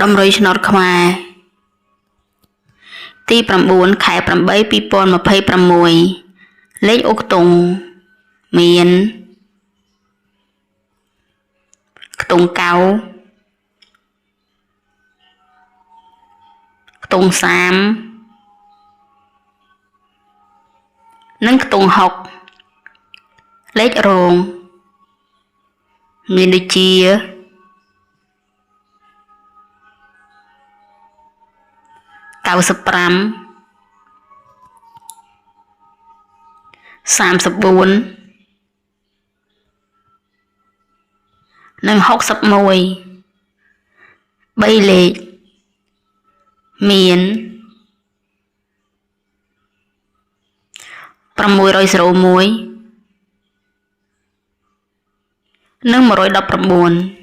ដំរីឆ្នោតខ្មែរទី9ខែ8 2026លេខអុកតុងមានខ្ទង់9ខ្ទង់30និងខ្ទង់60លេខរងមានដូចជា95 34និង61 3លេខមាន601និង119